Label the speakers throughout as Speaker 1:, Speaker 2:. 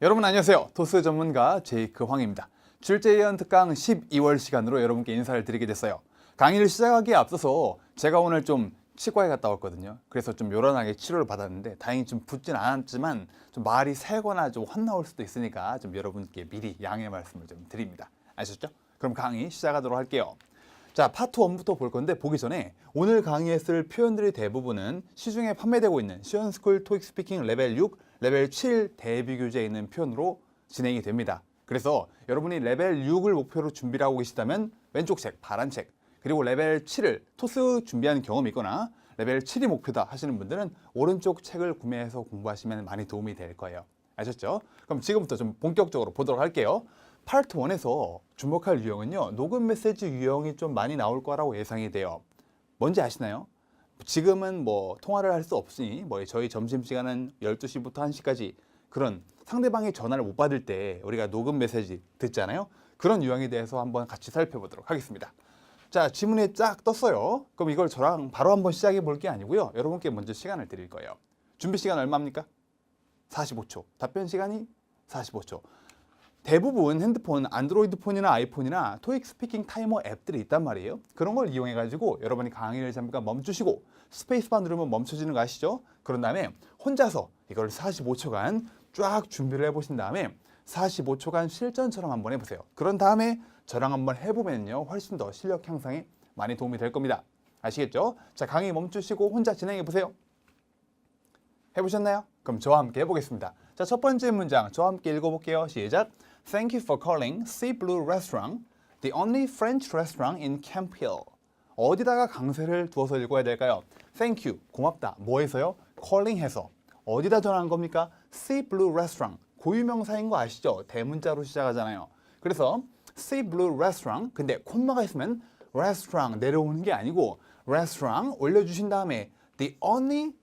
Speaker 1: 여러분 안녕하세요. 토스 전문가 제이크 황입니다. 출제 예언 특강 12월 시간으로 여러분께 인사를 드리게 됐어요. 강의를 시작하기에 앞서서 제가 오늘 좀 치과에 갔다 왔거든요. 그래서 좀 요란하게 치료를 받았는데 다행히 좀 붓진 않았지만 좀 말이 새거나 좀 혼나올 수도 있으니까 좀 여러분께 미리 양해 말씀을 좀 드립니다. 아셨죠? 그럼 강의 시작하도록 할게요. 자, 파트 1부터 볼 건데 보기 전에 오늘 강의에 쓸 표현들이 대부분은 시중에 판매되고 있는 시원스쿨 토익 스피킹 레벨 6, 레벨 7 대비 교재에 있는 표현으로 진행이 됩니다. 그래서 여러분이 레벨 6을 목표로 준비를 하고 계시다면 왼쪽 책, 파란 책, 그리고 레벨 7을 토스 준비하는 경험이 있거나 레벨 7이 목표다 하시는 분들은 오른쪽 책을 구매해서 공부하시면 많이 도움이 될 거예요. 아셨죠? 그럼 지금부터 좀 본격적으로 보도록 할게요. 파트 1에서 주목할 유형은요, 녹음 메시지 유형이 좀 많이 나올 거라고 예상이 돼요. 뭔지 아시나요? 지금은 뭐 통화를 할 수 없으니 저희 점심시간은 12시부터 1시까지 그런 상대방이 전화를 못 받을 때 우리가 녹음 메시지 듣잖아요. 그런 유형에 대해서 한번 같이 살펴보도록 하겠습니다. 자, 지문에 쫙 떴어요. 그럼 이걸 저랑 바로 한번 시작해 볼 게 아니고요. 여러분께 먼저 시간을 드릴 거예요. 준비 시간 얼마입니까? 45초. 답변 시간이 45초. 대부분 핸드폰, 안드로이드 폰이나 아이폰이나 토익 스피킹 타이머 앱들이 있단 말이에요. 그런 걸 이용해 가지고 여러분이 강의를 잠깐 멈추시고 스페이스바 누르면 멈춰지는 거 아시죠? 그런 다음에 혼자서 이걸 45초간 쫙 준비를 해보신 다음에 45초간 실전처럼 한번 해보세요. 그런 다음에 저랑 한번 해보면요, 훨씬 더 실력 향상에 많이 도움이 될 겁니다. 아시겠죠? 자, 강의 멈추시고 혼자 진행해 보세요. 해보셨나요? 그럼 저와 함께 해보겠습니다. 자, 첫 번째 문장 저와 함께 읽어볼게요. 시작. Thank you for calling Sea Blue Restaurant, the only French restaurant in Camp Hill. 어디다가 강세를 두어서 읽어야 될까요? Thank you, 고맙다. 뭐해서요? calling 해서. 어디다 전화한 겁니까? Sea Blue Restaurant, 고유명사인 거 아시죠? 대문자로 시작하잖아요. 그래서 Sea Blue Restaurant, 근데 콤마가 있으면 restaurant 내려오는 게 아니고 restaurant 올려주신 다음에 the only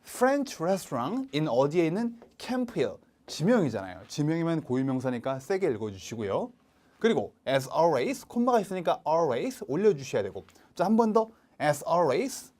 Speaker 1: French restaurant in 어디에 있는 Camp Hill, 지명이잖아요. 지명이면 고유명사니까 세게 읽어주시고요. 그리고 as always, 콤마가 있으니까 always 올려주셔야 되고, 자, 한 번 더 as always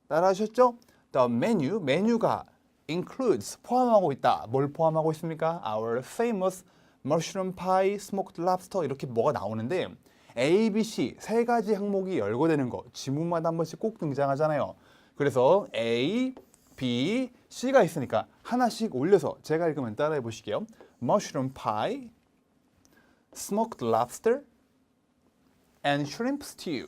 Speaker 1: 따라하셨죠? The menu, 메뉴가 includes, 포함하고 있다. 뭘 포함하고 있습니까? Our famous mushroom pie, smoked lobster, 이렇게 뭐가 나오는데 A, B, C 세 가지 항목이 열거되는 거 지문마다 한 번씩 꼭 등장하잖아요. 그래서 A, B, C가 있으니까 하나씩 올려서 제가 읽으면 따라해 보실게요. Mushroom pie, smoked lobster, and shrimp stew.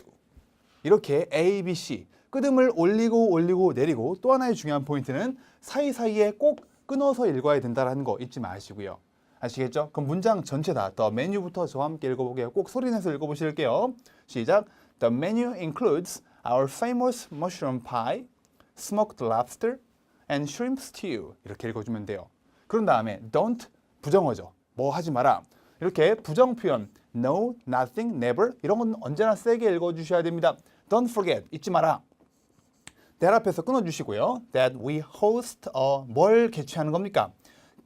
Speaker 1: 이렇게 A, B, C 끄듬을 올리고 내리고, 또 하나의 중요한 포인트는 사이사이에 꼭 끊어서 읽어야 된다는 거 잊지 마시고요. 아시겠죠? 그럼 문장 전체 다 The menu부터 저와 함께 읽어보게요. 꼭 소리내서 읽어보실게요. 시작. The menu includes our famous mushroom pie, smoked lobster, and shrimp stew. 이렇게 읽어주면 돼요. 그런 다음에 don't, 부정어죠. 뭐 하지 마라. 이렇게 부정 표현 no, nothing, never 이런 건 언제나 세게 읽어주셔야 됩니다. Don't forget, 잊지 마라. that 앞에서 끊어주시고요. That we host 뭘 개최하는 겁니까?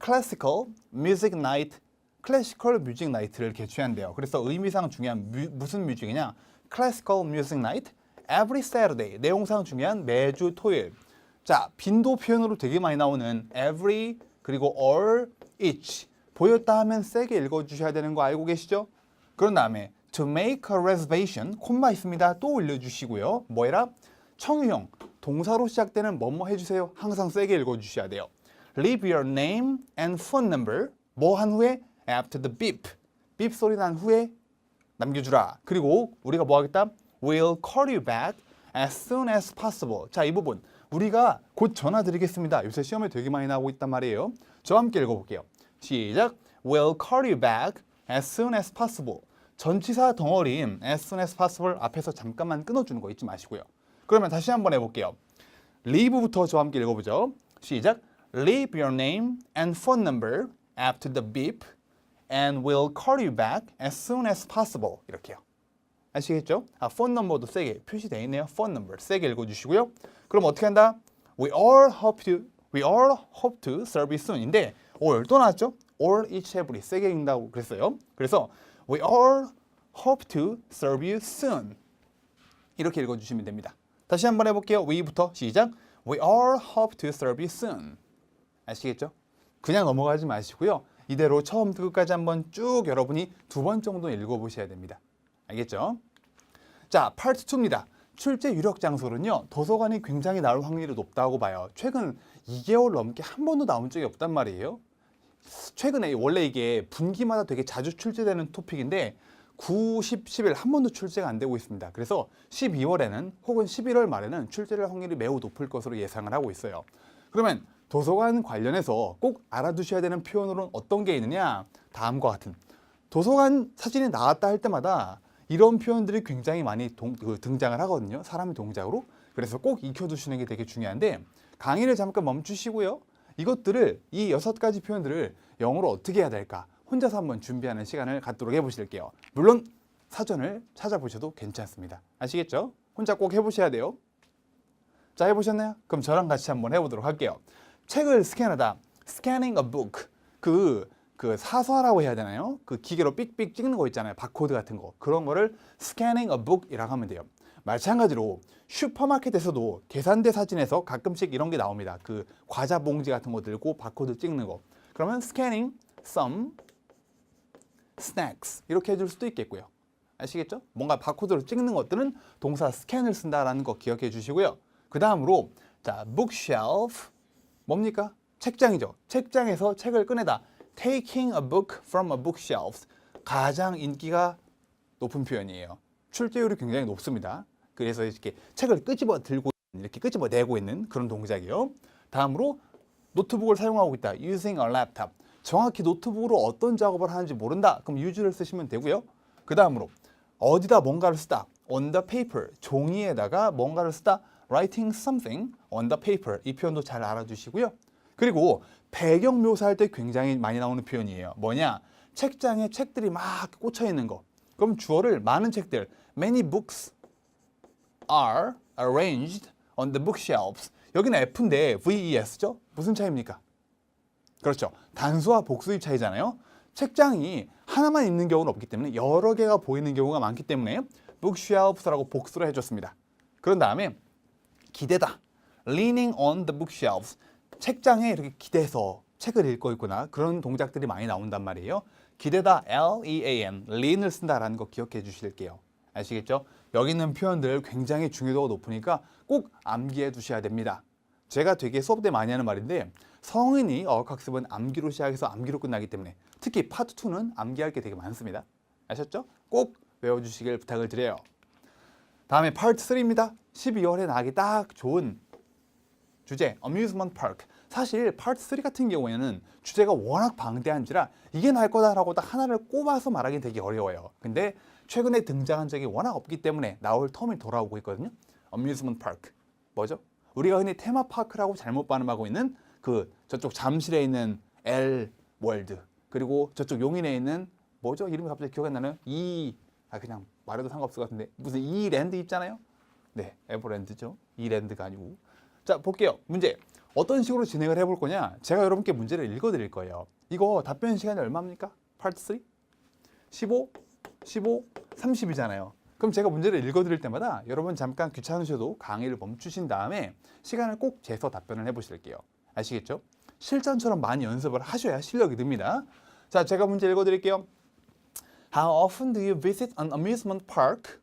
Speaker 1: Classical music night, 클래시컬 뮤직 나이트를 개최한대요. 그래서 의미상 중요한 무슨 뮤직이냐? Classical music night every Saturday. 내용상 중요한 매주 토요일. 자, 빈도 표현으로 되게 많이 나오는 every, 그리고 all, each. 보였다 하면 세게 읽어주셔야 되는 거 알고 계시죠? 그런 다음에 to make a reservation, 콤마 있습니다. 또 올려주시고요. 뭐해라? 청유형, 동사로 시작되는 뭐뭐 해주세요. 항상 세게 읽어주셔야 돼요. Leave your name and phone number. 뭐 한 후에? After the beep. beep 소리 난 후에 남겨주라. 그리고 우리가 뭐 하겠다? We'll call you back as soon as possible. 자, 이 부분 우리가 곧 전화 드리겠습니다. 요새 시험에 되게 많이 나오고 있단 말이에요. 저와 함께 읽어볼게요. 시작. We'll call you back as soon as possible. 전치사 덩어리인 as soon as possible 앞에서 잠깐만 끊어주는 거 잊지 마시고요. 그러면 다시 한번 해볼게요. leave부터 저와 함께 읽어보죠. 시작. Leave your name and phone number after the beep and we'll call you back as soon as possible. 이렇게요. 아시겠죠? phone number도 세게 표시되어 있네요. phone number 세게 읽어주시고요. 그럼 어떻게 한다? We all hope to serve you soon인데 all 또 나왔죠? all, each, every 세게 읽는다고 그랬어요. 그래서 we all hope to serve you soon. 이렇게 읽어주시면 됩니다. 다시 한번 해볼게요. we부터 시작. We all hope to serve you soon. 아시겠죠? 그냥 넘어가지 마시고요. 이대로 처음부터 끝까지 한번 쭉 여러분이 2번 정도 읽어보셔야 됩니다. 알겠죠? 자, 파트 2입니다. 출제 유력 장소는요, 도서관이 굉장히 나올 확률이 높다고 봐요. 최근 2개월 넘게 한 번도 나온 적이 없단 말이에요. 최근에 원래 이게 분기마다 되게 자주 출제되는 토픽인데 9, 10, 11 한 번도 출제가 안 되고 있습니다. 그래서 12월에는 혹은 11월 말에는 출제될 확률이 매우 높을 것으로 예상을 하고 있어요. 그러면 도서관 관련해서 꼭 알아두셔야 되는 표현으로는 어떤 게 있느냐? 다음과 같은 도서관 사진이 나왔다 할 때마다 이런 표현들이 굉장히 많이 등장을 하거든요. 사람의 동작으로. 그래서 꼭 익혀두시는 게 되게 중요한데 강의를 잠깐 멈추시고요. 이것들을 이 6가지 표현들을 영어로 어떻게 해야 될까? 혼자서 한번 준비하는 시간을 갖도록 해보실게요. 물론 사전을 찾아보셔도 괜찮습니다. 아시겠죠? 혼자 꼭 해보셔야 돼요. 자, 해보셨나요? 그럼 저랑 같이 한번 해보도록 할게요. 책을 스캔하다. Scanning a book. 그 사서라고 해야 되나요? 그 기계로 삑삑 찍는 거 있잖아요. 바코드 같은 거. 그런 거를 Scanning a book이라고 하면 돼요. 마찬가지로 슈퍼마켓에서도 계산대 사진에서 가끔씩 이런 게 나옵니다. 그 과자 봉지 같은 거 들고 바코드 찍는 거. 그러면 Scanning some snacks 이렇게 해줄 수도 있겠고요. 아시겠죠? 뭔가 바코드로 찍는 것들은 동사 스캔을 쓴다라는 거 기억해 주시고요. 그 다음으로 자, bookshelf 뭡니까? 책장이죠. 책장에서 책을 꺼내다. Taking a book from a bookshelf 가장 인기가 높은 표현이에요. 출제율이 굉장히 높습니다. 그래서 이렇게 책을 끄집어 들고 이렇게 끄집어 내고 있는 그런 동작이요. 다음으로 노트북을 사용하고 있다. Using a laptop. 정확히 노트북으로 어떤 작업을 하는지 모른다. 그럼 use를 쓰시면 되고요. 그 다음으로 어디다 뭔가를 쓰다. On the paper. 종이에다가 뭔가를 쓰다. Writing something on the paper. 이 표현도 잘 알아두시고요. 그리고 배경 묘사할 때 굉장히 많이 나오는 표현이에요. 뭐냐? 책장에 책들이 막 꽂혀 있는 거. 그럼 주어를 많은 책들. Many books are arranged on the bookshelves. 여기는 F인데 VES죠? 무슨 차이입니까? 그렇죠. 단수와 복수의 차이잖아요. 책장이 하나만 있는 경우는 없기 때문에 여러 개가 보이는 경우가 많기 때문에 bookshelves라고 복수를 해줬습니다. 그런 다음에 기대다. Leaning on the bookshelves. 책장에 이렇게 기대서 책을 읽고 있구나. 그런 동작들이 많이 나온단 말이에요. 기대다. L-E-A-N. lean을 쓴다라는 거 기억해 주실게요. 아시겠죠? 여기 있는 표현들 굉장히 중요도가 높으니까 꼭 암기해 두셔야 됩니다. 제가 되게 수업 때 많이 하는 말인데 성인이 어학습은 암기로 시작해서 암기로 끝나기 때문에 특히 파트 2는 암기할 게 되게 많습니다. 아셨죠? 꼭 외워주시길 부탁을 드려요. 다음에 파트 3입니다. 12월에 나가기 딱 좋은 주제 Amusement Park. 사실 파트 3 같은 경우에는 주제가 워낙 방대한지라 이게 나을 거다라고 딱 하나를 꼽아서 말하기 되게 어려워요. 근데 최근에 등장한 적이 워낙 없기 때문에 나올 텀이 돌아오고 있거든요. Amusement Park. 뭐죠? 우리가 흔히 테마파크라고 잘못 발음하고 있는 그 저쪽 잠실에 있는 L 월드 그리고 저쪽 용인에 있는 뭐죠? 이름이 갑자기 기억이 안 나네요. 그냥 말해도 상관없을 것 같은데 무슨 이랜드 있잖아요. 네, 에버랜드죠. 이랜드가 아니고. 자, 볼게요. 문제. 어떤 식으로 진행을 해볼 거냐? 제가 여러분께 문제를 읽어드릴 거예요. 이거 답변 시간이 얼마입니까? 파트 3? 15, 30이잖아요. 그럼 제가 문제를 읽어드릴 때마다 여러분 잠깐 귀찮으셔도 강의를 멈추신 다음에 시간을 꼭 재서 답변을 해보실게요. 아시겠죠? 실전처럼 많이 연습을 하셔야 실력이 듭니다. 자, 제가 문제 읽어드릴게요. How often do you visit an amusement park?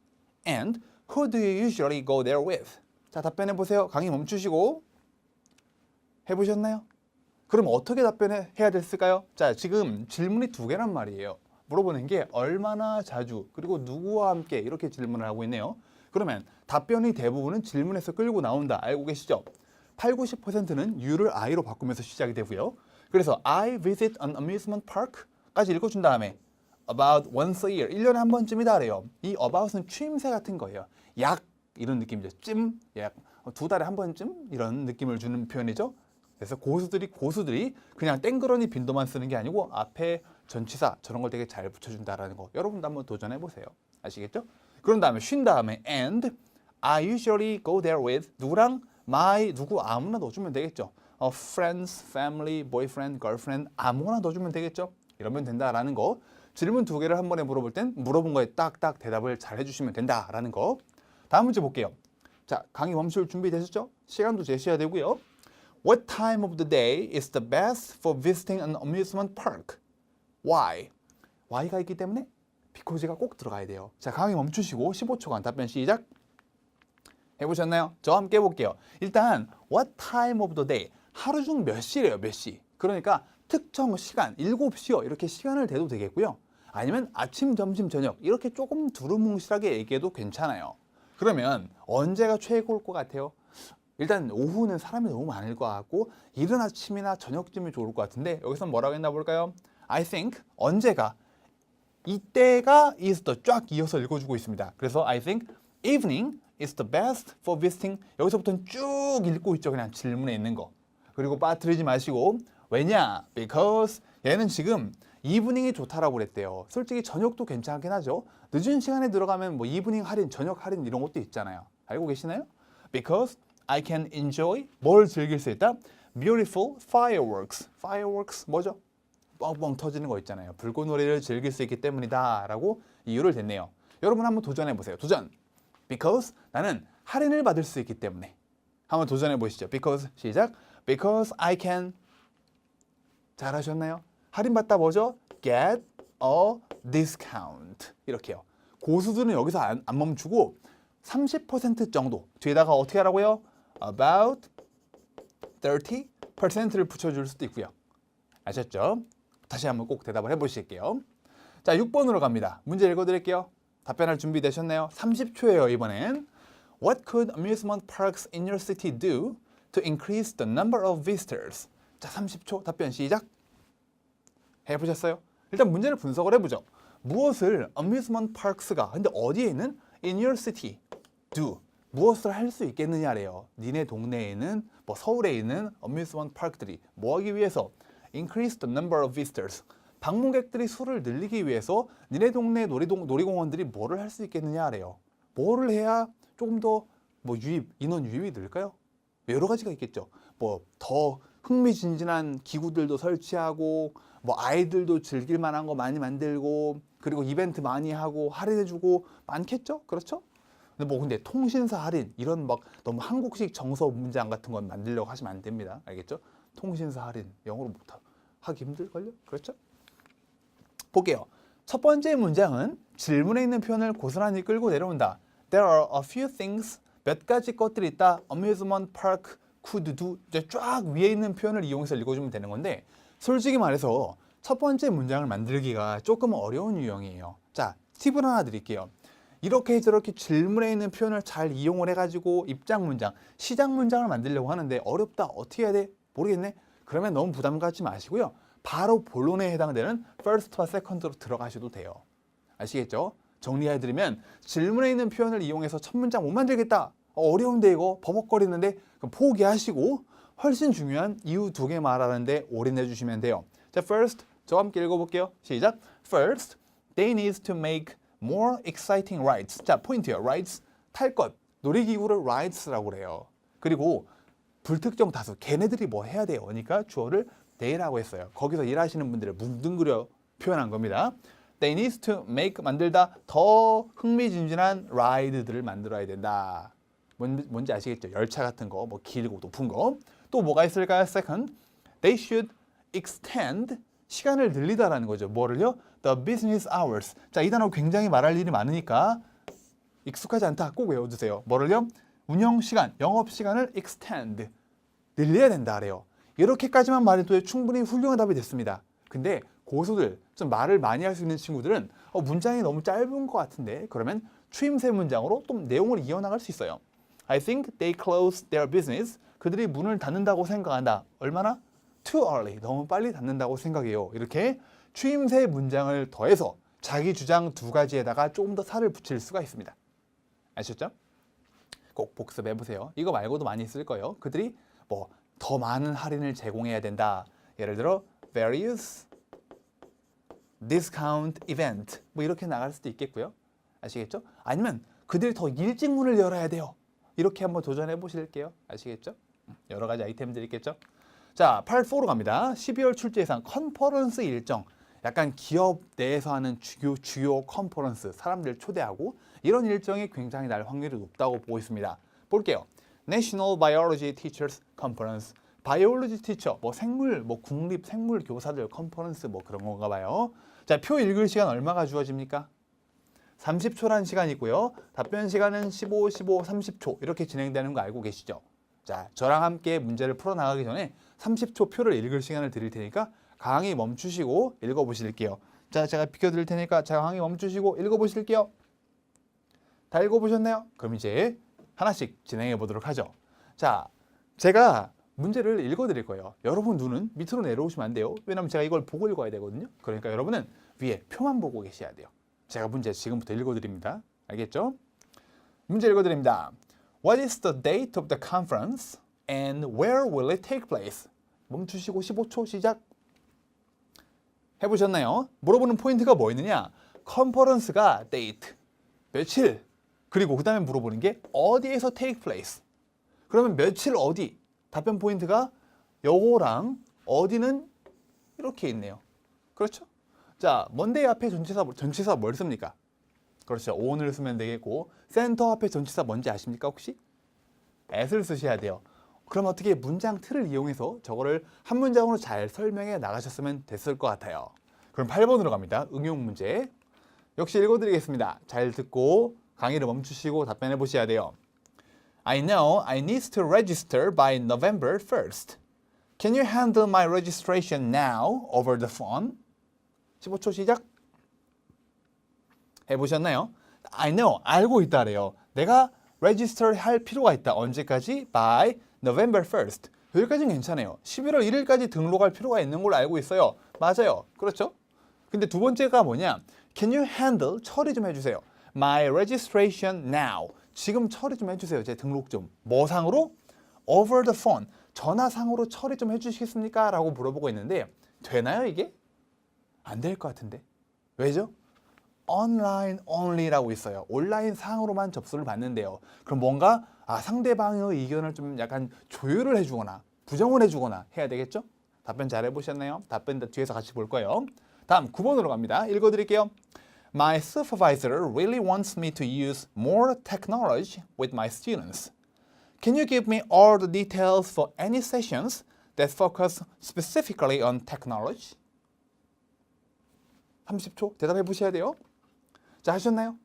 Speaker 1: And who do you usually go there with? 자, 답변해보세요. 강의 멈추시고. 해보셨나요? 그럼 어떻게 답변해야 됐을까요? 자, 지금 질문이 2개란 말이에요. 물어보는 게 얼마나 자주 그리고 누구와 함께 이렇게 질문을 하고 있네요. 그러면 답변이 대부분은 질문에서 끌고 나온다. 알고 계시죠? 8, 90%는 you를 I로 바꾸면서 시작이 되고요. 그래서 I visit an amusement park까지 읽어준 다음에 about once a year, 1년에 한 번쯤이다 그래요. 이 about은 추임새 같은 거예요. 약 이런 느낌이죠. 찜, 약 2달에 한 번쯤 이런 느낌을 주는 표현이죠. 그래서 고수들이 그냥 땡그러니 빈도만 쓰는 게 아니고 앞에 전치사 저런 걸 되게 잘 붙여준다라는 거 여러분도 한번 도전해 보세요. 아시겠죠? 그런 다음에 쉰 다음에 and I usually go there with 누구랑 my 누구 아무나 넣어주면 되겠죠. friends, family, boyfriend, girlfriend 아무거나 넣어주면 되겠죠. 이러면 된다라는 거. 질문 2개를 한 번에 물어볼 땐 물어본 거에 딱딱 대답을 잘 해주시면 된다라는 거. 다음 문제 볼게요. 자, 강의 멈출 준비 되셨죠? 시간도 재셔야 되고요. What time of the day is the best for visiting an amusement park? Why? Why가 있기 때문에 because가 꼭 들어가야 돼요. 자, 강의 멈추시고 15초간 답변 시작. 해보셨나요? 저와 함께 해볼게요. 일단 what time of the day, 하루 중 몇 시래요, 몇 시. 그러니까 특정 시간, 7시요 이렇게 시간을 대도 되겠고요. 아니면 아침, 점심, 저녁 이렇게 조금 두루뭉실하게 얘기해도 괜찮아요. 그러면 언제가 최고일 것 같아요? 일단 오후는 사람이 너무 많을 것 같고 이른 아침이나 저녁쯤이 좋을 것 같은데 여기서 뭐라고 했나 볼까요? I think 언제가 이때가 is the 쫙 이어서 읽어주고 있습니다. 그래서 I think evening is the best for visiting. 여기서부터는 쭉 읽고 있죠. 그냥 질문에 있는 거. 그리고 빠뜨리지 마시고 왜냐? Because 얘는 지금 이브닝이 좋다라고 그랬대요. 솔직히 저녁도 괜찮긴 하죠. 늦은 시간에 들어가면 뭐 이브닝 할인, 저녁 할인 이런 것도 있잖아요. 알고 계시나요? Because I can enjoy 뭘 즐길 수 있다? Beautiful fireworks. Fireworks 뭐죠? 뻥뻥 터지는 거 있잖아요. 불꽃놀이를 즐길 수 있기 때문이다 라고 이유를 댔네요. 여러분 한번 도전해 보세요. 도전! Because 나는 할인을 받을 수 있기 때문에. 한번 도전해 보시죠. Because 시작. Because I can. 잘하셨나요? 할인받다 뭐죠? Get a discount. 이렇게요. 고수들은 여기서 안 멈추고 30% 정도 뒤에다가 어떻게 하라고요? About 30%를 붙여줄 수도 있고요. 아셨죠? 다시 한번 꼭 대답을 해보실게요. 자, 6번으로 갑니다. 문제 읽어드릴게요. 답변할 준비 되셨나요? 30초예요, 이번엔. What could amusement parks in your city do to increase the number of visitors? 자, 30초 답변 시작. 해보셨어요? 일단 문제를 분석을 해보죠. 무엇을 amusement parks가 근데 어디에 있는 in your city do 무엇을 할 수 있겠느냐래요. 니네 동네에는 뭐 서울에 있는 amusement park들이 뭐 하기 위해서 increase the number of visitors 방문객들이 수를 늘리기 위해서 니네 동네 놀이공원들이 뭐를 할 수 있겠느냐래요. 뭐를 해야 조금 더 뭐 인원 유입이 늘까요? 여러 가지가 있겠죠. 뭐 더 흥미진진한 기구들도 설치하고 뭐 아이들도 즐길 만한 거 많이 만들고 그리고 이벤트 많이 하고 할인해주고 많겠죠? 그렇죠? 근데 통신사 할인 이런 막 너무 한국식 정서 문장 같은 건 만들려고 하시면 안 됩니다. 알겠죠? 통신사 할인 영어로 하기 힘들걸요? 그렇죠? 볼게요. 첫 번째 문장은 질문에 있는 표현을 고스란히 끌고 내려온다. There are a few things 몇 가지 것들이 있다. Amusement park could do. 이제 쫙 위에 있는 표현을 이용해서 읽어주면 되는 건데 솔직히 말해서 첫 번째 문장을 만들기가 조금 어려운 유형이에요. 자, 팁을 하나 드릴게요. 이렇게 저렇게 질문에 있는 표현을 잘 이용을 해가지고 입장 문장, 시작 문장을 만들려고 하는데 어렵다. 어떻게 해야 돼? 모르겠네. 그러면 너무 부담 갖지 마시고요. 바로 본론에 해당되는 first와 second로 들어가셔도 돼요. 아시겠죠? 정리해드리면 질문에 있는 표현을 이용해서 첫 문장 못 만들겠다. 어려운데 이거 버벅거리는데 그럼 포기하시고 훨씬 중요한 이유 2개 말하는데 올인해 주시면 돼요. 자, first 저와 함께 읽어볼게요. 시작. First, they need to make more exciting rides. 자, 포인트요. rides 탈 것, 놀이기구를 rides라고 그래요. 그리고 불특정 다수, 걔네들이 뭐 해야 돼요. 그러니까 주어를 they라고 했어요. 거기서 일하시는 분들을 뭉뚱그려 표현한 겁니다. They need to make 만들다 더 흥미진진한 ride들을 만들어야 된다. 뭔지 아시겠죠? 열차 같은 거, 뭐 길고 높은 거. 또 뭐가 있을까요? Second, they should extend 시간을 늘리다라는 거죠. 뭐를요? The business hours. 자, 이 단어 굉장히 말할 일이 많으니까 익숙하지 않다. 꼭 외워주세요. 뭐를요? 운영 시간, 영업 시간을 extend 늘려야 된다 그래요. 이렇게까지만 말해도 충분히 훌륭한 답이 됐습니다. 근데 고수들, 좀 말을 많이 할 수 있는 친구들은 문장이 너무 짧은 것 같은데 그러면 추임새 문장으로 또 내용을 이어나갈 수 있어요. I think they closed their business. 그들이 문을 닫는다고 생각한다. 얼마나? Too early. 너무 빨리 닫는다고 생각해요. 이렇게 추임새 문장을 더해서 자기 주장 2가지에다가 조금 더 살을 붙일 수가 있습니다. 아셨죠? 꼭 복습해보세요. 이거 말고도 많이 쓸 거예요. 그들이 뭐 더 많은 할인을 제공해야 된다. 예를 들어 various discount event 뭐 이렇게 나갈 수도 있겠고요. 아시겠죠? 아니면 그들이 더 일찍 문을 열어야 돼요. 이렇게 한번 도전해 보실게요. 아시겠죠? 여러 가지 아이템들이 있겠죠? 자, 8.4로 갑니다. 12월 출제 예상 컨퍼런스 일정. 약간 기업 내에서 하는 주요 컨퍼런스, 사람들 초대하고 이런 일정이 굉장히 날 확률이 높다고 보고 있습니다. 볼게요. National Biology Teachers Conference. 바이올로지 티처, 뭐 생물, 뭐 국립 생물 교사들 컨퍼런스 뭐 그런 건가 봐요. 자, 표 읽을 시간 얼마가 주어집니까? 30초란 시간이 있고요. 답변 시간은 15, 15, 30초 이렇게 진행되는 거 알고 계시죠? 자, 저랑 함께 문제를 풀어나가기 전에 30초 표를 읽을 시간을 드릴 테니까 강의 멈추시고 읽어보실게요. 자, 제가 비켜드릴 테니까 강의 멈추시고 읽어보실게요. 다 읽어보셨나요? 그럼 이제 하나씩 진행해 보도록 하죠. 자, 제가 문제를 읽어드릴 거예요. 여러분 눈은 밑으로 내려오시면 안 돼요. 왜냐면 제가 이걸 보고 읽어야 되거든요. 그러니까 여러분은 위에 표만 보고 계셔야 돼요. 제가 문제 지금부터 읽어드립니다. 알겠죠? 문제 읽어드립니다. What is the date of the conference and where will it take place? 멈추시고 15초 시작. 해보셨나요? 물어보는 포인트가 뭐 있느냐? 컨퍼런스가 date, 며칠, 그리고 그 다음에 물어보는 게 어디에서 take place. 그러면 며칠 어디? 답변 포인트가 요거랑 어디는 이렇게 있네요. 그렇죠? 자, 먼데이 앞에 전치사 뭘 씁니까? 그렇죠. on을 쓰면 되겠고 센터 앞에 전치사 뭔지 아십니까 혹시? at을 쓰셔야 돼요. 그럼 어떻게 문장 틀을 이용해서 저거를 한 문장으로 잘 설명해 나가셨으면 됐을 것 같아요. 그럼 8번으로 갑니다. 응용 문제. 역시 읽어드리겠습니다. 잘 듣고 강의를 멈추시고 답변해 보셔야 돼요. I know I need to register by November 1st. Can you handle my registration now over the phone? 15초 시작. 해보셨나요? I know, 알고 있다래요. 내가 register 할 필요가 있다. 언제까지? By November 1st. 여기까지는 괜찮아요. 11월 1일까지 등록할 필요가 있는 걸로 알고 있어요. 맞아요. 그렇죠? 근데 두 번째가 뭐냐? Can you handle? 처리 좀 해주세요. My registration now. 지금 처리 좀 해주세요. 제 등록 좀. 뭐 상으로? Over the phone. 전화상으로 처리 좀 해주시겠습니까? 라고 물어보고 있는데 되나요 이게? 안 될 것 같은데. 왜죠? online only라고 있어요. 온라인 상으로만 접수를 받는데요. 그럼 뭔가 상대방의 의견을 좀 약간 조율을 해주거나 부정을 해주거나 해야 되겠죠? 답변 잘 해보셨나요? 답변 뒤에서 같이 볼 거예요. 다음 9번으로 갑니다. 읽어드릴게요. My supervisor really wants me to use more technology with my students. Can you give me all the details for any sessions that focus specifically on technology? 30초 대답해 보셔야 돼요. 자, 하셨나요?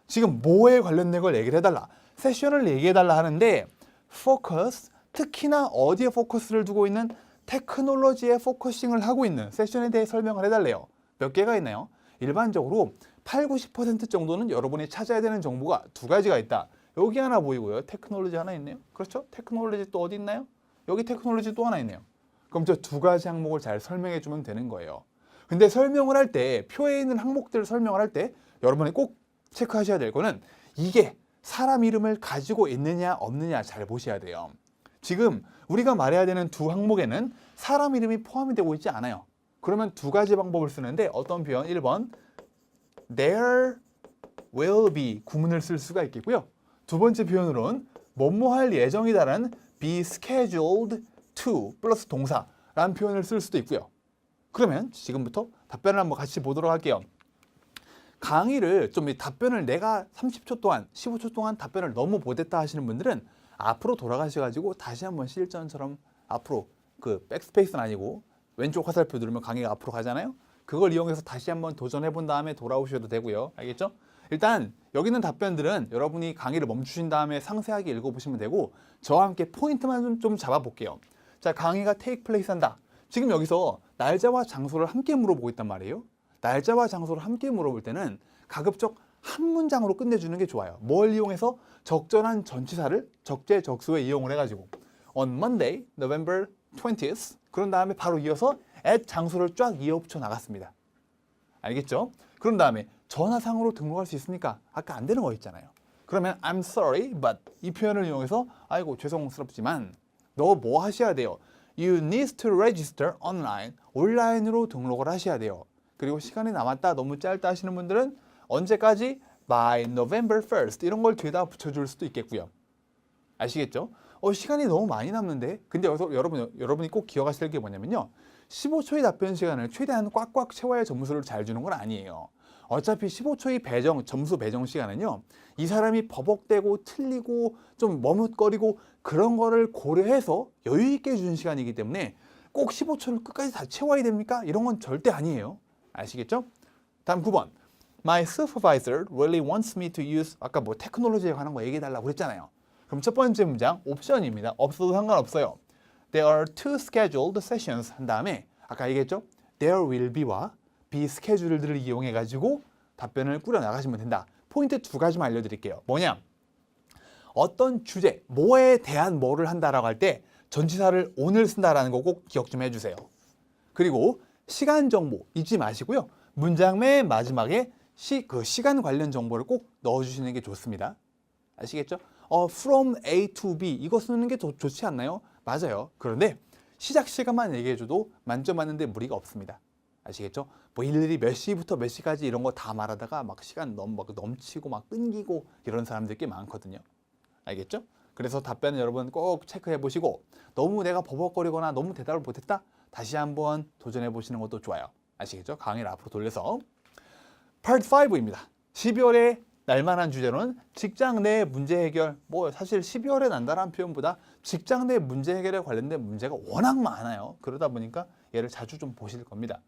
Speaker 1: 지금 뭐에 관련된 걸 얘기를 해달라. 세션을 얘기해달라 하는데 focus, 특히나 어디에 포커스를 두고 있는 테크놀로지에 포커싱을 하고 있는 세션에 대해 설명을 해달래요. 몇 개가 있나요? 일반적으로 8, 90% 정도는 여러분이 찾아야 되는 정보가 두 가지가 있다. 여기 하나 보이고요. 테크놀로지 하나 있네요. 그렇죠? 테크놀로지 또 어디 있나요? 여기 테크놀로지 또 하나 있네요. 그럼 저 두 가지 항목을 잘 설명해 주면 되는 거예요. 근데 설명을 할 때, 표에 있는 항목들을 설명을 할 때 여러분이 꼭 체크하셔야 될 거는 이게 사람 이름을 가지고 있느냐 없느냐 잘 보셔야 돼요. 지금 우리가 말해야 되는 두 항목에는 사람 이름이 포함이 되고 있지 않아요. 그러면 두 가지 방법을 쓰는데 어떤 표현? 1번 there will be 구문을 쓸 수가 있겠고요. 두 번째 표현으로는 뭐뭐 할 예정이다라는 be scheduled to 플러스 동사라는 표현을 쓸 수도 있고요. 그러면 지금부터 답변을 한번 같이 보도록 할게요. 강의를 좀 답변을 내가 30초 동안 15초 동안 답변을 너무 못했다 하시는 분들은 앞으로 돌아가셔가지고 다시 한번 실전처럼 앞으로 그 백스페이스는 아니고 왼쪽 화살표 누르면 강의가 앞으로 가잖아요. 그걸 이용해서 다시 한번 도전해 본 다음에 돌아오셔도 되고요. 알겠죠? 일단 여기 있는 답변들은 여러분이 강의를 멈추신 다음에 상세하게 읽어보시면 되고 저와 함께 포인트만 좀 잡아볼게요. 자, 강의가 take place 한다. 지금 여기서 날짜와 장소를 함께 물어보고 있단 말이에요. 날짜와 장소를 함께 물어볼 때는 가급적 한 문장으로 끝내주는 게 좋아요. 뭘 이용해서? 적절한 전치사를 적재적소에 이용을 해가지고 On Monday, November 20th 그런 다음에 바로 이어서 at 장소를 쫙 이어붙여 나갔습니다. 알겠죠? 그런 다음에 전화상으로 등록할 수 있습니까? 아까 안 되는 거 있잖아요. 그러면 I'm sorry, but 이 표현을 이용해서 아이고 죄송스럽지만 너 뭐 하셔야 돼요? You need to register online. 온라인으로 등록을 하셔야 돼요. 그리고 시간이 남았다, 너무 짧다 하시는 분들은 언제까지? By November 1st. 이런 걸 뒤에다 붙여줄 수도 있겠고요. 아시겠죠? 시간이 너무 많이 남는데? 근데 여기서 여러분이 꼭 기억하실 게 뭐냐면요. 15초의 답변 시간을 최대한 꽉꽉 채워야 점수를 잘 주는 건 아니에요. 어차피 15초의 점수 배정 시간은요. 이 사람이 버벅대고 틀리고 좀 머뭇거리고 그런 거를 고려해서 여유 있게 주는 시간이기 때문에 꼭 15초를 끝까지 다 채워야 됩니까? 이런 건 절대 아니에요. 아시겠죠? 다음 9번. My supervisor really wants me to use 아까 뭐 테크놀로지에 관한 거 얘기해 달라고 그랬잖아요. 그럼 첫 번째 문장 옵션입니다. 없어도 상관없어요. There are two scheduled sessions 한 다음에 아까 얘기했죠? There will be와 be 스케줄들을 이용해 가지고 답변을 꾸려 나가시면 된다. 포인트 두 가지만 알려드릴게요. 뭐냐? 어떤 주제, 뭐에 대한 뭐를 한다라고 할 때 전치사를 오늘 쓴다라는 거 꼭 기억 좀 해주세요. 그리고 시간 정보 잊지 마시고요. 문장 맨 마지막에 시간 관련 정보를 꼭 넣어주시는 게 좋습니다. 아시겠죠? From A to B 이거 쓰는 게 좋지 않나요? 맞아요. 그런데 시작 시간만 얘기해줘도 만점 맞는데 무리가 없습니다. 아시겠죠? 뭐 일일이 몇 시부터 몇 시까지 이런 거 다 말하다가 막 시간 막 넘치고 막 끊기고 이런 사람들 꽤 많거든요. 알겠죠? 그래서 답변은 여러분 꼭 체크해 보시고 너무 내가 버벅거리거나 너무 대답을 못했다? 다시 한번 도전해 보시는 것도 좋아요. 아시겠죠? 강의를 앞으로 돌려서 Part 5입니다. 12월에 날만한 주제로는 직장 내 문제 해결, 뭐 사실 12월에 난다라는 표현보다 직장 내 문제 해결에 관련된 문제가 워낙 많아요. 그러다 보니까 얘를 자주 좀 보실 겁니다.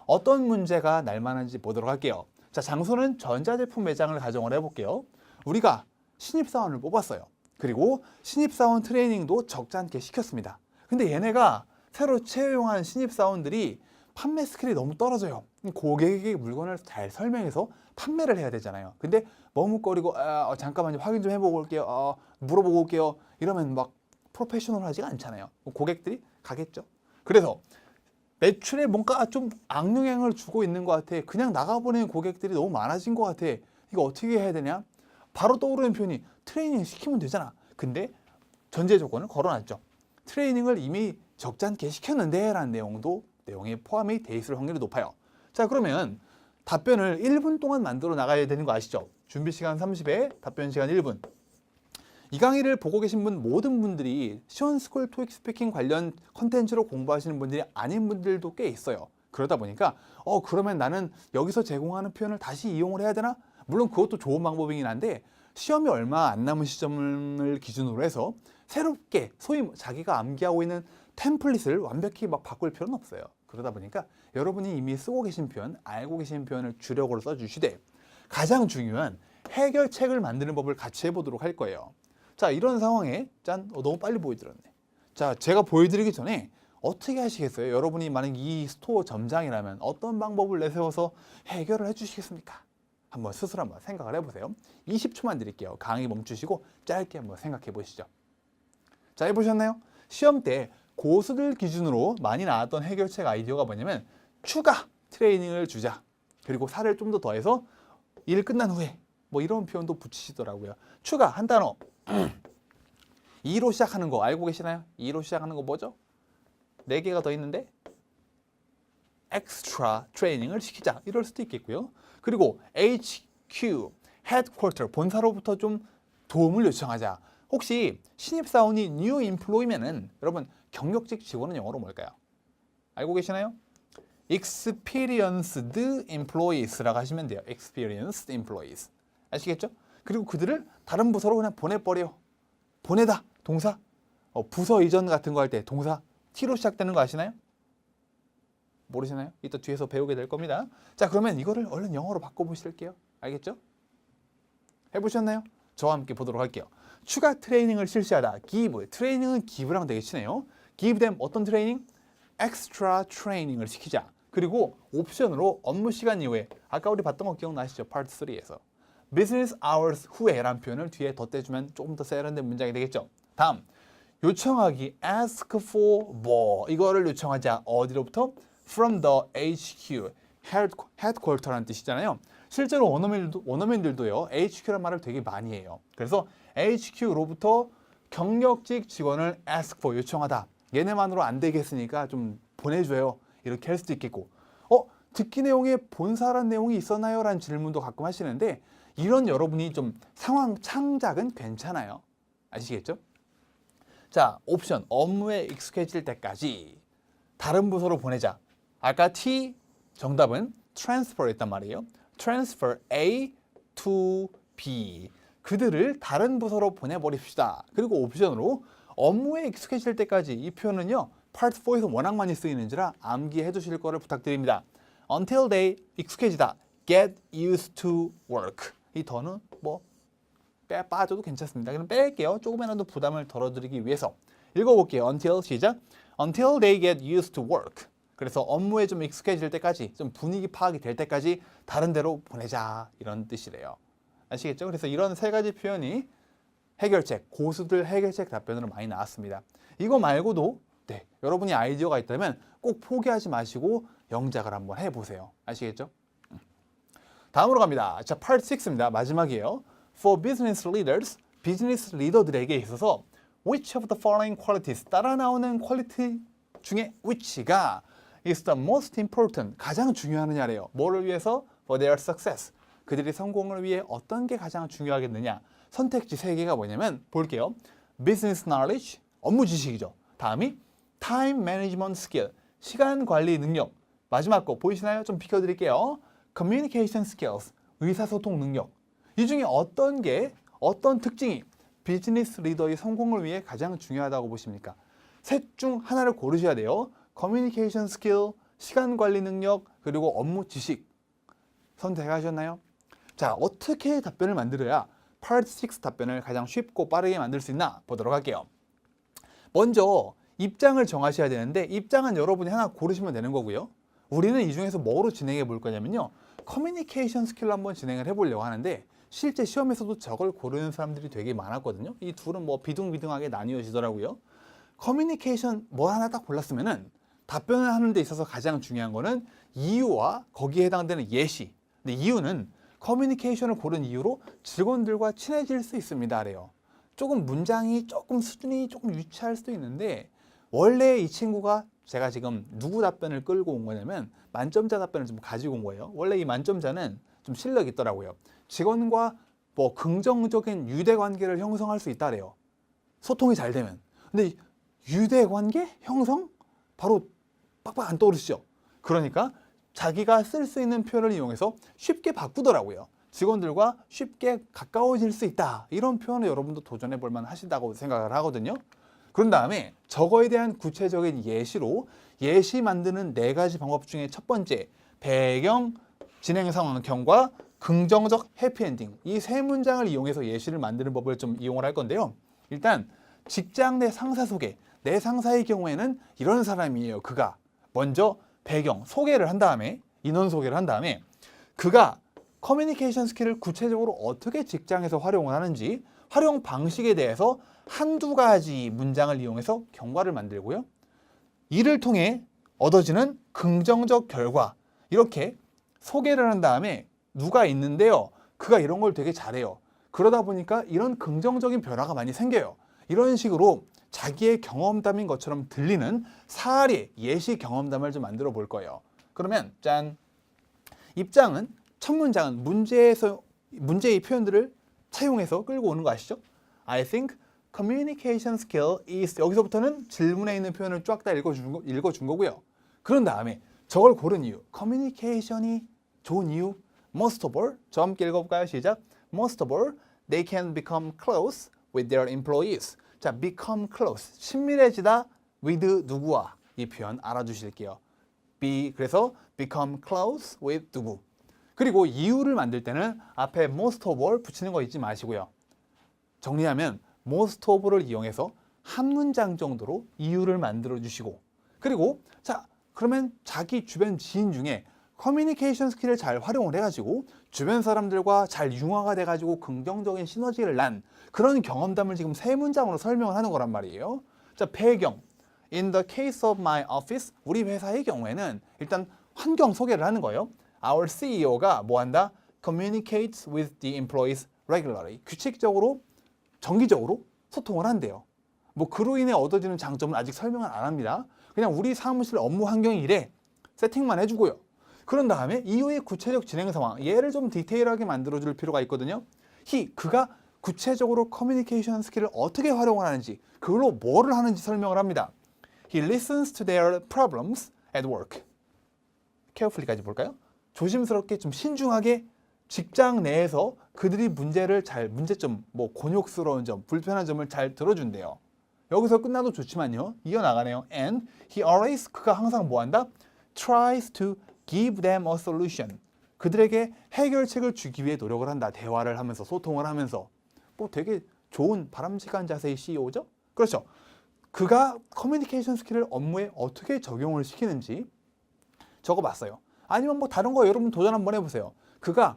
Speaker 1: 어떤 문제가 날만한지 보도록 할게요. 자, 장소는 전자제품 매장을 가정을 해볼게요. 우리가 신입사원을 뽑았어요. 그리고 신입사원 트레이닝도 적잖게 시켰습니다. 근데 얘네가 새로 채용한 신입사원들이 판매 스킬이 너무 떨어져요. 고객에게 물건을 잘 설명해서 판매를 해야 되잖아요. 근데 머뭇거리고 잠깐만요 확인 좀 해보고 올게요. 물어보고 올게요. 이러면 막 프로페셔널하지가 않잖아요. 고객들이 가겠죠. 그래서 매출에 뭔가 좀 악영향을 주고 있는 것 같아. 그냥 나가보내는 고객들이 너무 많아진 것 같아. 이거 어떻게 해야 되냐? 바로 떠오르는 표현이 트레이닝 시키면 되잖아. 근데 전제 조건을 걸어놨죠. 트레이닝을 이미 적잖게 시켰는데 라는 내용에 포함이 돼 있을 확률이 높아요. 자, 그러면 답변을 1분 동안 만들어 나가야 되는 거 아시죠? 준비 시간 30에 답변 시간 1분. 이 강의를 보고 계신 모든 분들이 시원스쿨 토익 스피킹 관련 컨텐츠로 공부하시는 분들이 아닌 분들도 꽤 있어요. 그러다 보니까 그러면 나는 여기서 제공하는 표현을 다시 이용을 해야 되나? 물론 그것도 좋은 방법이긴 한데 시험이 얼마 안 남은 시점을 기준으로 해서 새롭게 소위 자기가 암기하고 있는 템플릿을 완벽히 막 바꿀 필요는 없어요. 그러다 보니까 여러분이 이미 쓰고 계신 표현, 알고 계신 표현을 주력으로 써주시되 가장 중요한 해결책을 만드는 법을 같이 해보도록 할 거예요. 자, 이런 상황에 너무 빨리 보여드렸네. 자, 제가 보여드리기 전에 어떻게 하시겠어요? 여러분이 만약 이 스토어 점장이라면 어떤 방법을 내세워서 해결을 해주시겠습니까? 한번 스스로 한번 생각을 해보세요. 20초만 드릴게요. 강의 멈추시고 짧게 한번 생각해 보시죠. 자, 해보셨나요? 시험 때 고수들 기준으로 많이 나왔던 해결책 아이디어가 뭐냐면 추가 트레이닝을 주자. 그리고 살을 좀 더 더해서 일 끝난 후에 뭐 이런 표현도 붙이시더라고요. 추가 한 단어 2로 시작하는 거 알고 계시나요? 2로 시작하는 거 뭐죠? 4개가 더 있는데 extra 트레이닝을 시키자 이럴 수도 있겠고요. 그리고 HQ, headquarter, 본사로부터 좀 도움을 요청하자. 혹시 신입사원이 new employee면은 여러분 경력직 직원은 영어로 뭘까요? 알고 계시나요? experienced employees라고 하시면 돼요. experienced employees. 아시겠죠? 그리고 그들을 다른 부서로 그냥 보내버려. 보내다, 동사. 부서 이전 같은 거 할 때 동사 T로 시작되는 거 아시나요? 모르시나요? 이따 뒤에서 배우게 될 겁니다. 자, 그러면 이거를 얼른 영어로 바꿔보실게요. 알겠죠? 해보셨나요? 저와 함께 보도록 할게요. 추가 트레이닝을 실시하다. give. 트레이닝은 give랑 되게 친해요. give them 어떤 트레이닝? extra 트레이닝을 시키자. 그리고 옵션으로 업무 시간 이후에 아까 우리 봤던 거 기억나시죠? 파트 3에서 business hours 후에 라는 표현을 뒤에 덧대주면 조금 더 세련된 문장이 되겠죠. 다음, 요청하기 ask for more. 이거를 요청하자. 어디로부터? from the HQ, headquarter라는 뜻이잖아요. 실제로 원어민들도요, HQ라는 말을 되게 많이 해요. 그래서 HQ로부터 경력직 직원을 ask for, 요청하다. 얘네만으로 안 되겠으니까 좀 보내줘요. 이렇게 할 수도 있겠고, 듣기 내용에 본사란 내용이 있었나요? 라는 질문도 가끔 하시는데, 이런 여러분이 좀 상황 창작은 괜찮아요. 아시겠죠? 자, 옵션, 업무에 익숙해질 때까지 다른 부서로 보내자. 아까 T 정답은 transfer였단 말이에요. transfer A to B. 그들을 다른 부서로 보내버립시다. 그리고 옵션으로 업무에 익숙해질 때까지 이 표현은요. Part 4에서 워낙 많이 쓰이는지라 암기해 주실 거를 부탁드립니다. Until they 익숙해지다. Get used to work. 이 더는 뭐 빠져도 괜찮습니다. 그럼 뺄게요. 조금이라도 부담을 덜어드리기 위해서. 읽어볼게요. Until 시작. Until they get used to work. 그래서 업무에 좀 익숙해질 때까지, 좀 분위기 파악이 될 때까지 다른 데로 보내자 이런 뜻이래요. 아시겠죠? 그래서 이런 세 가지 표현이 해결책, 고수들 해결책 답변으로 많이 나왔습니다. 이거 말고도 네, 여러분이 아이디어가 있다면 꼭 포기하지 마시고 영작을 한번 해보세요. 아시겠죠? 다음으로 갑니다. 자, Part 6입니다. 마지막이에요. For business leaders, 비즈니스 리더들에게 있어서 which of the following qualities, 따라 나오는 퀄리티 중에 which가 is the most important, 가장 중요하느냐래요. 뭐를 위해서? For their success, 그들의 성공을 위해 어떤 게 가장 중요하겠느냐. 선택지 3개가 뭐냐면 볼게요. Business knowledge, 업무 지식이죠. 다음이 Time management skill, 시간 관리 능력. 마지막 거 보이시나요? 좀 비켜드릴게요. Communication skills, 의사소통 능력. 이 중에 어떤 특징이 비즈니스 리더의 성공을 위해 가장 중요하다고 보십니까? 셋 중 하나를 고르셔야 돼요. 커뮤니케이션 스킬, 시간 관리 능력, 그리고 업무 지식. 선택하셨나요? 자, 어떻게 답변을 만들어야 Part 6 답변을 가장 쉽고 빠르게 만들 수 있나 보도록 할게요. 먼저 입장을 정하셔야 되는데 입장은 여러분이 하나 고르시면 되는 거고요. 우리는 이 중에서 뭐로 진행해 볼 거냐면요. 커뮤니케이션 스킬로 한번 진행을 해보려고 하는데 실제 시험에서도 저걸 고르는 사람들이 되게 많았거든요. 이 둘은 뭐 비등비등하게 나뉘어지더라고요. 커뮤니케이션 뭐 하나 딱 골랐으면은 답변을 하는 데 있어서 가장 중요한 거는 이유와 거기에 해당되는 예시. 근데 이유는 커뮤니케이션을 고른 이유로 직원들과 친해질 수 있습니다. 래요. 조금 문장이 조금 수준이 조금 유치할 수도 있는데 원래 이 친구가 제가 지금 누구 답변을 끌고 온 거냐면 만점자 답변을 좀 가지고 온 거예요. 원래 이 만점자는 좀 실력이 있더라고요. 직원과 뭐 긍정적인 유대 관계를 형성할 수 있다래요. 소통이 잘 되면. 근데 유대 관계 형성 바로 빡빡 안 떠오르시죠? 그러니까 자기가 쓸 수 있는 표현을 이용해서 쉽게 바꾸더라고요. 직원들과 쉽게 가까워질 수 있다. 이런 표현을 여러분도 도전해 볼 만 하신다고 생각을 하거든요. 그런 다음에 저거에 대한 구체적인 예시로 예시 만드는 4가지 방법 중에 첫 번째, 배경, 진행 상황경과 긍정적 해피엔딩. 이 3문장을 이용해서 예시를 만드는 법을 좀 이용을 할 건데요. 일단 직장 내 상사 소개. 내 상사의 경우에는 이런 사람이에요. 그가 먼저 배경, 소개를 한 다음에 인원 소개를 한 다음에 그가 커뮤니케이션 스킬을 구체적으로 어떻게 직장에서 활용을 하는지 활용 방식에 대해서 한두 가지 문장을 이용해서 경과를 만들고요. 이를 통해 얻어지는 긍정적 결과, 이렇게 소개를 한 다음에 누가 있는데요. 그가 이런 걸 되게 잘해요. 그러다 보니까 이런 긍정적인 변화가 많이 생겨요. 이런 식으로 자기의 경험담인 것처럼 들리는 사례, 예시 경험담을 좀 만들어 볼 거예요. 그러면 짠! 입장은, 첫 문장은 문제의 표현들을 차용해서 끌고 오는 거 아시죠? I think communication skill is, 여기서부터는 질문에 있는 표현을 쫙 다 읽어준 거고요. 그런 다음에 저걸 고른 이유, 커뮤니케이션이 좋은 이유, most of all, 저 함께 읽어볼까요? 시작! Most of all, they can become close with their employees. 자, become close, 친밀해지다 with 누구와, 이 표현 알아주실게요. 그래서 become close with 누구. 그리고 이유를 만들 때는 앞에 most of all 붙이는 거 잊지 마시고요. 정리하면 most of all을 이용해서 한 문장 정도로 이유를 만들어 주시고, 그리고 자, 그러면 자기 주변 지인 중에 커뮤니케이션 스킬을 잘 활용을 해가지고 주변 사람들과 잘 융화가 돼가지고 긍정적인 시너지를 난 그런 경험담을 지금 3문장으로 설명을 하는 거란 말이에요. 자, 배경. In the case of my office, 우리 회사의 경우에는 일단 환경 소개를 하는 거예요. Our CEO가 뭐 한다? Communicates with the employees regularly. 규칙적으로, 정기적으로 소통을 한대요. 뭐 그로 인해 얻어지는 장점은 아직 설명을 안 합니다. 그냥 우리 사무실 업무 환경이 이래. 세팅만 해주고요. 그런 다음에 이후의 구체적 진행 상황, 얘를 좀 디테일하게 만들어줄 필요가 있거든요. 그가 구체적으로 커뮤니케이션 스킬을 어떻게 활용을 하는지, 그걸로 뭐를 하는지 설명을 합니다. He listens to their problems at work. carefully까지 볼까요? 조심스럽게 좀 신중하게 직장 내에서 그들이 문제점, 뭐 곤욕스러운 점, 불편한 점을 잘 들어준대요. 여기서 끝나도 좋지만요. 이어나가네요. And he always, 그가 항상 뭐한다? tries to give them a solution. 그들에게 해결책을 주기 위해 노력을 한다. 대화를 하면서, 소통을 하면서. 뭐 되게 좋은 바람직한 자세의 CEO죠? 그렇죠. 그가 커뮤니케이션 스킬을 업무에 어떻게 적용을 시키는지 적어봤어요. 아니면 뭐 다른 거 여러분 도전 한번 해보세요. 그가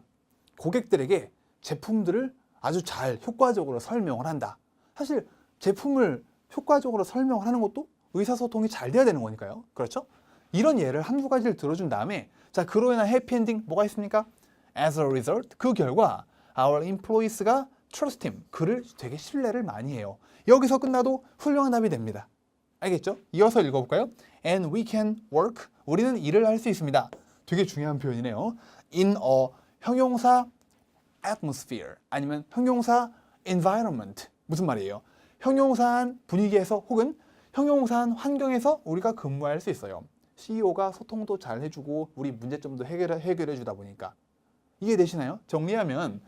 Speaker 1: 고객들에게 제품들을 아주 잘 효과적으로 설명을 한다. 사실 제품을 효과적으로 설명을 하는 것도 의사소통이 잘 돼야 되는 거니까요. 그렇죠? 이런 예를 한두 가지를 들어준 다음에 자, 그로 인한 해피엔딩 뭐가 있습니까? As a result, 그 결과 our employees가 trust him, 그를 되게 신뢰를 많이 해요. 여기서 끝나도 훌륭한 답이 됩니다. 알겠죠? 이어서 읽어볼까요? And we can work, 우리는 일을 할 수 있습니다. 되게 중요한 표현이네요. In a 형용사 atmosphere, 아니면 형용사 environment. 무슨 말이에요? 형용사한 분위기에서 혹은 형용사한 환경에서 우리가 근무할 수 있어요. CEO가 소통도 잘 해주고 우리 문제점도 해결해 주다 보니까. 이해되시나요? 정리하면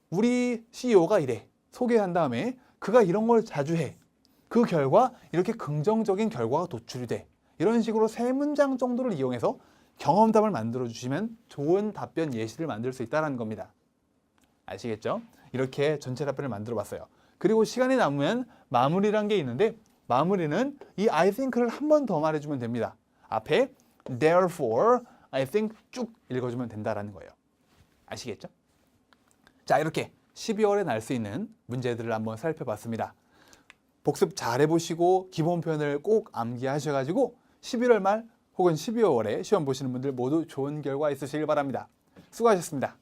Speaker 1: 우리 CEO가 이래. 소개한 다음에 그가 이런 걸 자주 해. 그 결과 이렇게 긍정적인 결과가 도출이 돼. 이런 식으로 세 문장 정도를 이용해서 경험담을 만들어 주시면 좋은 답변 예시를 만들 수 있다는 겁니다. 아시겠죠? 이렇게 전체 답변을 만들어 봤어요. 그리고 시간이 남으면 마무리란 게 있는데 마무리는 이 I think를 한 번 더 말해주면 됩니다. 앞에 therefore, I think 쭉 읽어주면 된다라는 거예요. 아시겠죠? 자, 이렇게 12월에 날 수 있는 문제들을 한번 살펴봤습니다. 복습 잘 해보시고 기본 표현을 꼭 암기하셔가지고 11월 말 혹은 12월에 시험 보시는 분들 모두 좋은 결과 있으시길 바랍니다. 수고하셨습니다.